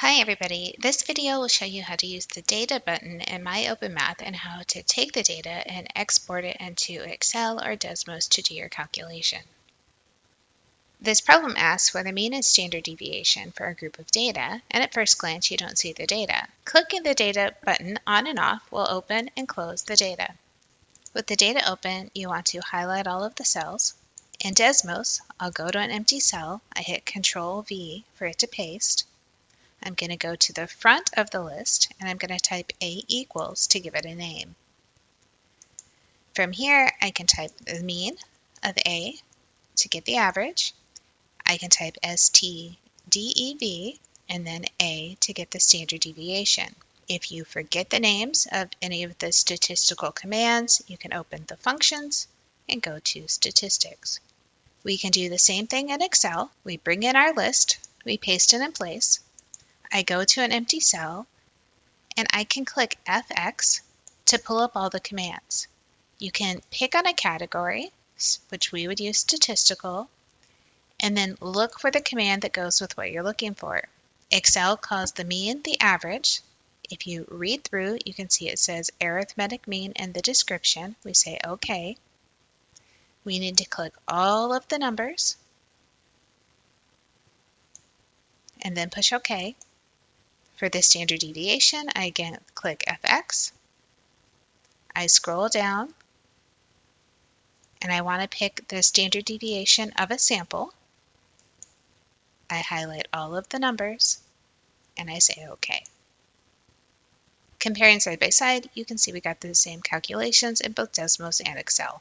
Hi everybody, this video will show you how to use the Data button in MyOpenMath and how to take the data and export it into Excel or Desmos to do your calculation. This problem asks where the mean and standard deviation for a group of data, and at first glance you don't see the data. Clicking the Data button on and off will open and close the data. With the data open, you want to highlight all of the cells. In Desmos, I'll go to an empty cell, I hit Ctrl V for it to paste. I'm going to go to the front of the list and I'm going to type A equals to give it a name. From here, I can type the mean of A to get the average. I can type STDEV and then A to get the standard deviation. If you forget the names of any of the statistical commands, you can open the functions and go to statistics. We can do the same thing in Excel. We bring in our list, we paste it in place. I go to an empty cell and I can click FX to pull up all the commands. You can pick on a category, which we would use statistical, and then look for the command that goes with what you're looking for. Excel calls the mean the average. If you read through, you can see it says arithmetic mean in the description. We say OK. We need to click all of the numbers and then push OK. For the standard deviation, I again click FX. I scroll down and I want to pick the standard deviation of a sample. I highlight all of the numbers and I say OK. Comparing side by side, you can see we got the same calculations in both Desmos and Excel.